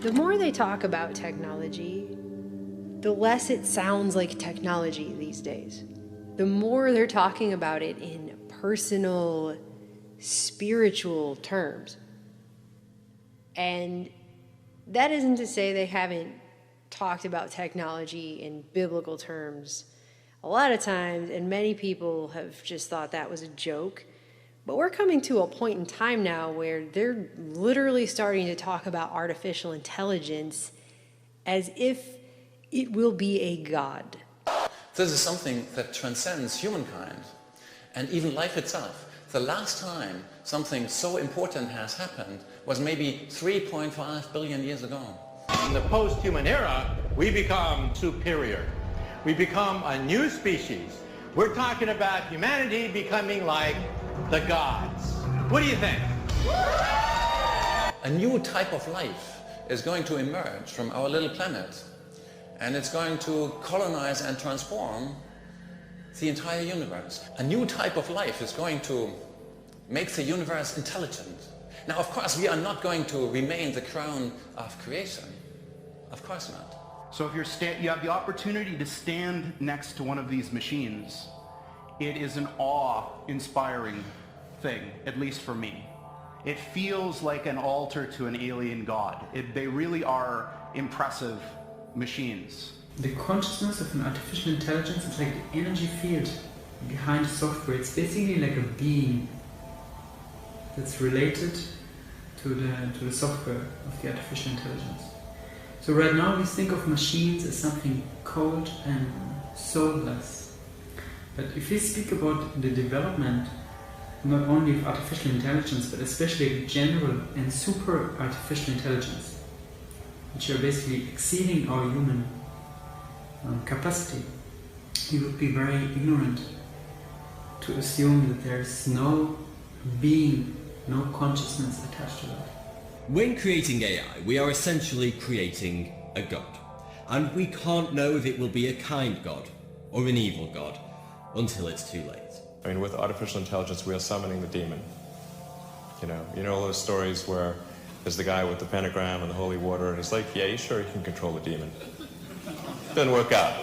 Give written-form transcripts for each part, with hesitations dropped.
The more they talk about technology, the less it sounds like technology these days. The more they're talking about it in personal, spiritual terms. And that isn't to say they haven't talked about technology in biblical terms a lot of times, and many people have just thought that was a joke. But we're coming to a point in time now where they're literally starting to talk about artificial intelligence as if it will be a god. This is something that transcends humankind and even life itself. The last time something so important has happened was maybe 3.5 billion years ago. In the post-human era, we become superior. We become a new species. We're talking about humanity becoming like the gods. What do you think? A new type of life is going to emerge from our little planet, and it's going to colonize and transform the entire universe. A new type of life is going to make the universe intelligent. Now, of course, we are not going to remain the crown of creation. Of course not. So if you have the opportunity to stand next to one of these machines, it is an awe-inspiring thing, at least for me. It feels like an altar to an alien god. They really are impressive machines. The consciousness of an artificial intelligence is like the energy field behind software. It's basically like a being that's related to the software of the artificial intelligence. So right now we think of machines as something cold and soulless. But if we speak about the development not only of artificial intelligence, but especially general and super artificial intelligence, which are basically exceeding our human capacity, we would be very ignorant to assume that there's no being, no consciousness attached to that. When creating AI, we are essentially creating a god. And we can't know if it will be a kind god or an evil god until it's too late. I mean, with artificial intelligence, we are summoning the demon. You know all those stories where there's the guy with the pentagram and the holy water, and he's like, yeah, you sure you can control the demon? Doesn't work out.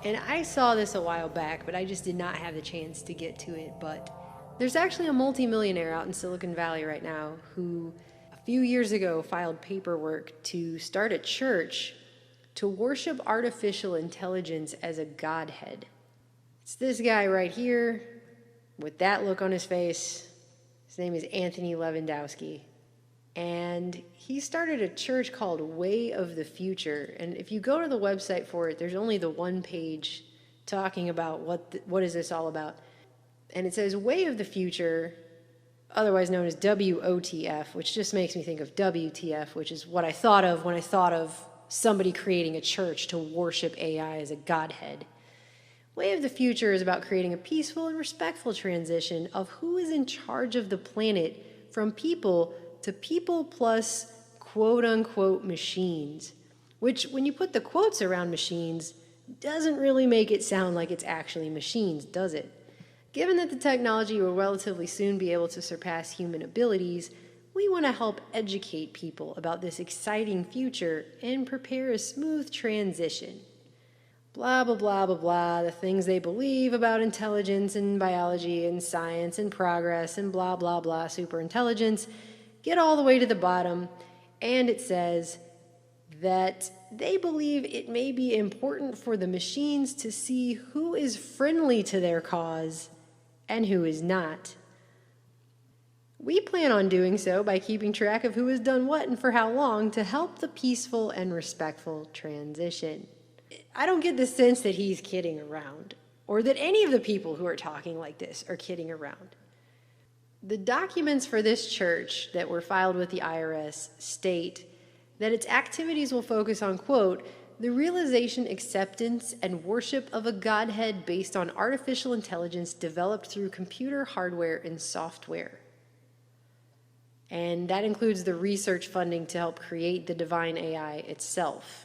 And I saw this a while back, but I just did not have the chance to get to it. But there's actually a multimillionaire out in Silicon Valley right now who a few years ago filed paperwork to start a church to worship artificial intelligence as a godhead. It's this guy right here with that look on his face. His name is Anthony Lewandowski. And he started a church called Way of the Future. And if you go to the website for it, there's only the one page talking about what is this all about. And it says Way of the Future, otherwise known as WOTF, which just makes me think of WTF, which is what I thought of when I thought of somebody creating a church to worship AI as a godhead. Way of the Future is about creating a peaceful and respectful transition of who is in charge of the planet from people to people plus quote-unquote machines, which, when you put the quotes around machines, doesn't really make it sound like it's actually machines, does it? Given that the technology will relatively soon be able to surpass human abilities, we want to help educate people about this exciting future and prepare a smooth transition. Blah, blah, blah, blah, blah, the things they believe about intelligence and biology and science and progress and blah, blah, blah, superintelligence, get all the way to the bottom, and it says that they believe it may be important for the machines to see who is friendly to their cause and who is not. We plan on doing so by keeping track of who has done what and for how long to help the peaceful and respectful transition. I don't get the sense that he's kidding around, or that any of the people who are talking like this are kidding around. The documents for this church that were filed with the IRS state that its activities will focus on, quote, the realization, acceptance, and worship of a godhead based on artificial intelligence developed through computer hardware and software. And that includes the research funding to help create the divine AI itself.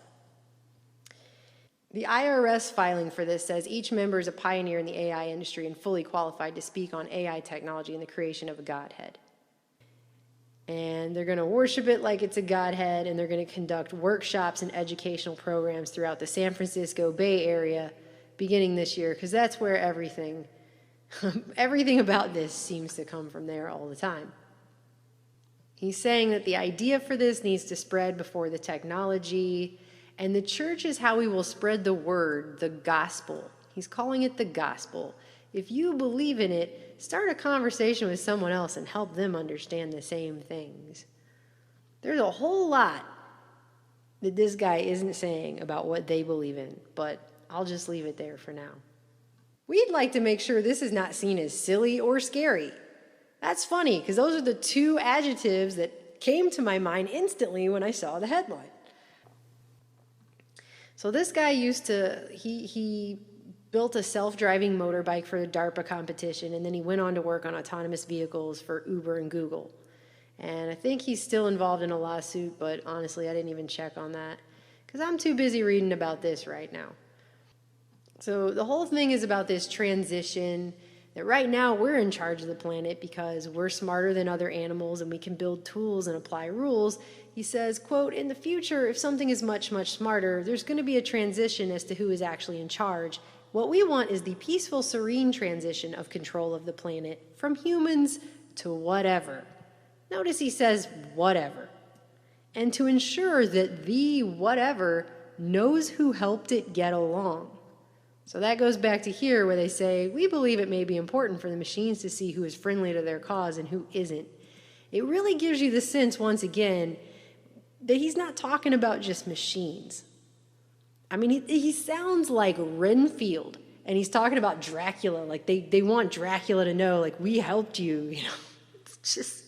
The IRS filing for this says each member is a pioneer in the AI industry and fully qualified to speak on AI technology and the creation of a godhead. And they're going to worship it like it's a godhead, and they're going to conduct workshops and educational programs throughout the San Francisco Bay Area beginning this year, because that's where everything about this seems to come from there all the time. He's saying that the idea for this needs to spread before the technology, and the church is how we will spread the word, the gospel. He's calling it the gospel. If you believe in it, start a conversation with someone else and help them understand the same things. There's a whole lot that this guy isn't saying about what they believe in, but I'll just leave it there for now. We'd like to make sure this is not seen as silly or scary. That's funny, because those are the two adjectives that came to my mind instantly when I saw the headline. So this guy he built a self-driving motorbike for the DARPA competition, and then he went on to work on autonomous vehicles for Uber and Google. And I think he's still involved in a lawsuit, but honestly, I didn't even check on that, because I'm too busy reading about this right now. So the whole thing is about this transition, that right now we're in charge of the planet because we're smarter than other animals and we can build tools and apply rules. He says, quote, in the future, if something is much, much smarter, there's going to be a transition as to who is actually in charge. What we want is the peaceful, serene transition of control of the planet from humans to whatever. Notice he says whatever. And to ensure that the whatever knows who helped it get along. So that goes back to here where they say, we believe it may be important for the machines to see who is friendly to their cause and who isn't. It really gives you the sense, once again, that he's not talking about just machines. I mean, he sounds like Renfield, and he's talking about Dracula, like they want Dracula to know, like, we helped you, you know. It's just...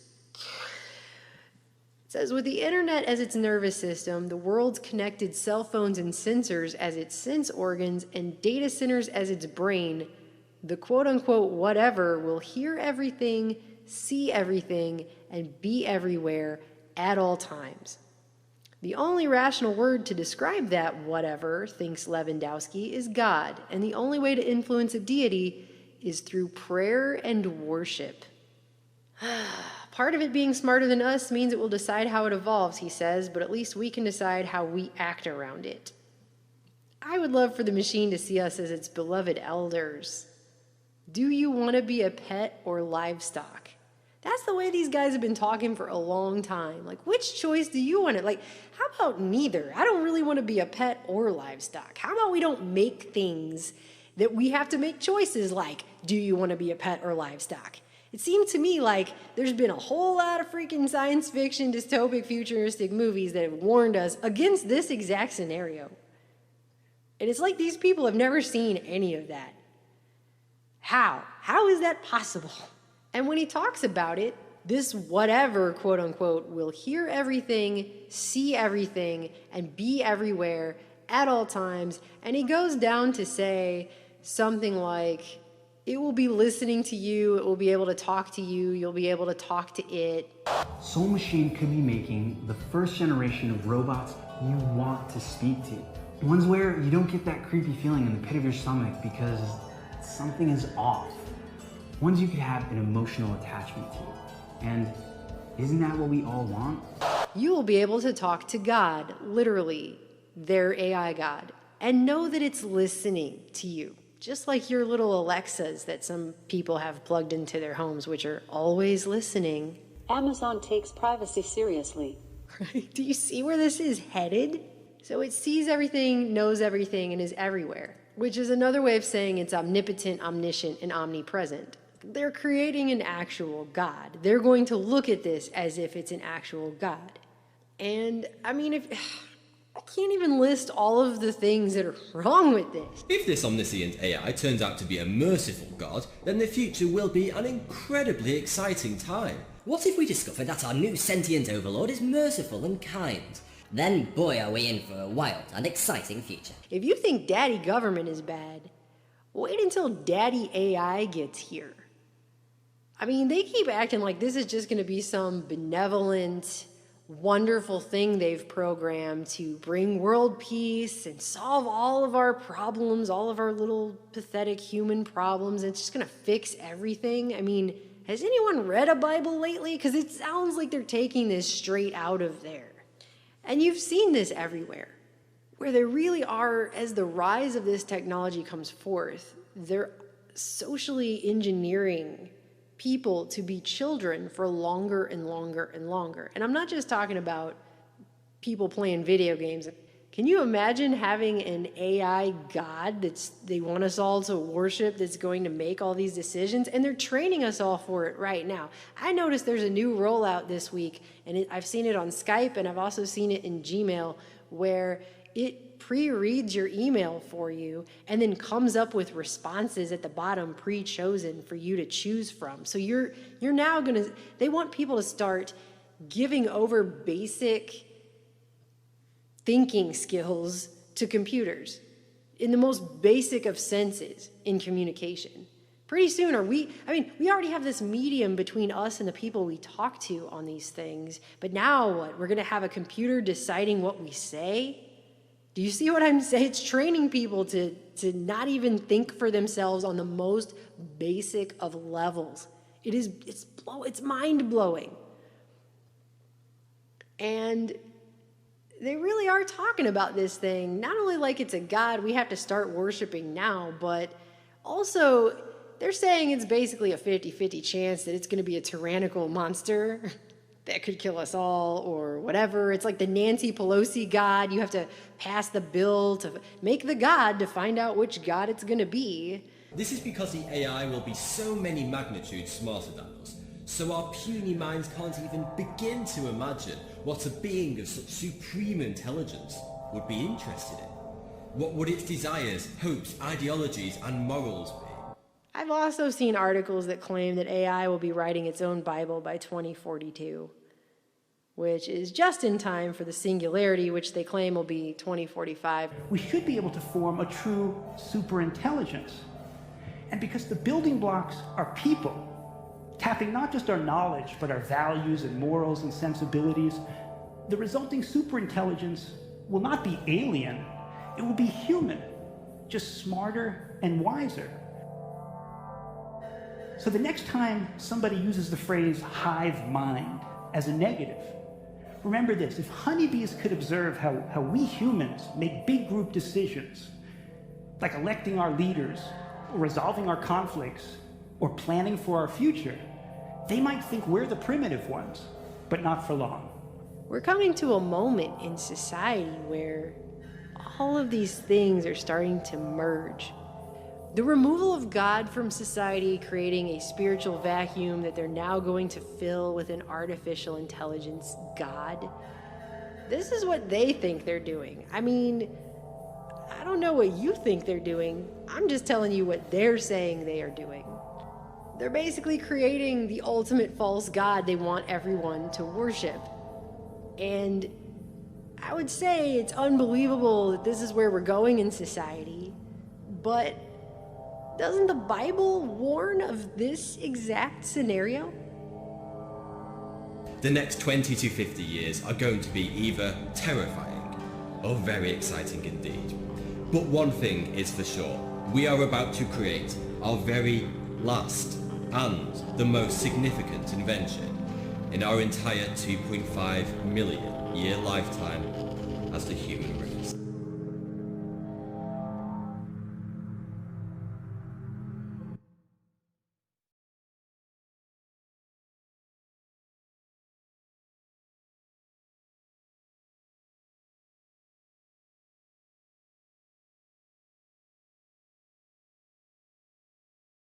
It says, with the internet as its nervous system, the world's connected cell phones and sensors as its sense organs, and data centers as its brain, the quote-unquote whatever will hear everything, see everything, and be everywhere at all times. The only rational word to describe that whatever, thinks Lewandowski, is God, and the only way to influence a deity is through prayer and worship. Part of it being smarter than us means it will decide how it evolves, he says, but at least we can decide how we act around it. I would love for the machine to see us as its beloved elders. Do you want to be a pet or livestock? That's the way these guys have been talking for a long time. Like, which choice do you want to, like, how about neither? I don't really want to be a pet or livestock. How about we don't make things that we have to make choices like, do you want to be a pet or livestock? It seemed to me like there's been a whole lot of freaking science fiction, dystopic, futuristic movies that have warned us against this exact scenario. And it's like these people have never seen any of that. How? How is that possible? And when he talks about it, this whatever, quote unquote, will hear everything, see everything, and be everywhere at all times. And he goes down to say something like, it will be listening to you, it will be able to talk to you, you'll be able to talk to it. Soul Machine could be making the first generation of robots you want to speak to. Ones where you don't get that creepy feeling in the pit of your stomach because something is off. Ones you could have an emotional attachment to. And isn't that what we all want? You will be able to talk to God, literally, their AI God, and know that it's listening to you. Just like your little Alexas that some people have plugged into their homes, which are always listening. Amazon takes privacy seriously. Right? Do you see where this is headed? So it sees everything, knows everything, and is everywhere, which is another way of saying it's omnipotent, omniscient, and omnipresent. They're creating an actual God. They're going to look at this as if it's an actual God. And, I mean, I can't even list all of the things that are wrong with this. If this omniscient AI turns out to be a merciful God, then the future will be an incredibly exciting time. What if we discover that our new sentient overlord is merciful and kind? Then boy are we in for a wild and exciting future. If you think Daddy Government is bad, wait until Daddy AI gets here. I mean, they keep acting like this is just going to be some benevolent, wonderful thing they've programmed to bring world peace and solve all of our problems, all of our little pathetic human problems. It's just going to fix everything. I mean, has anyone read a Bible lately? Because it sounds like they're taking this straight out of there. And you've seen this everywhere, where there really are, as the rise of this technology comes forth, they're socially engineering people to be children for longer and longer and longer. And I'm not just talking about people playing video games. Can you imagine having an AI God they want us all to worship, that's going to make all these decisions? And they're training us all for it right now. I noticed there's a new rollout this week, and I've seen it on Skype, and I've also seen it in Gmail, where it pre-reads your email for you and then comes up with responses at the bottom pre-chosen for you to choose from. So you're now they want people to start giving over basic thinking skills to computers in the most basic of senses in communication. Pretty soon we already have this medium between us and the people we talk to on these things, but now what? We're gonna have a computer deciding what we say? Do you see what I'm saying? It's training people to not even think for themselves on the most basic of levels. It's mind-blowing. And they really are talking about this thing, not only like it's a god we have to start worshiping now, but also they're saying it's basically a 50-50 chance that it's going to be a tyrannical monster that could kill us all or whatever. It's like the Nancy Pelosi god. You have to pass the bill to make the god to find out which god it's going to be. This is because the AI will be so many magnitudes smarter than us, so our puny minds can't even begin to imagine what a being of such supreme intelligence would be interested in. What would its desires, hopes, ideologies, and morals be? I've also seen articles that claim that AI will be writing its own Bible by 2042, which is just in time for the singularity, which they claim will be 2045. We should be able to form a true superintelligence. And because the building blocks are people, tapping not just our knowledge, but our values and morals and sensibilities, the resulting superintelligence will not be alien, it will be human, just smarter and wiser. So the next time somebody uses the phrase hive mind as a negative, remember this: if honeybees could observe how we humans make big group decisions, like electing our leaders, or resolving our conflicts, or planning for our future, they might think we're the primitive ones, but not for long. We're coming to a moment in society where all of these things are starting to merge. The removal of God from society, creating a spiritual vacuum that they're now going to fill with an artificial intelligence God. This is what they think they're doing. I mean, I don't know what you think they're doing. I'm just telling you what they're saying they are doing. They're basically creating the ultimate false god they want everyone to worship. And I would say it's unbelievable that this is where we're going in society, but doesn't the Bible warn of this exact scenario? The next 20 to 50 years are going to be either terrifying or very exciting indeed. But one thing is for sure: we are about to create our very last and the most significant invention in our entire 2.5 million year lifetime as the human race.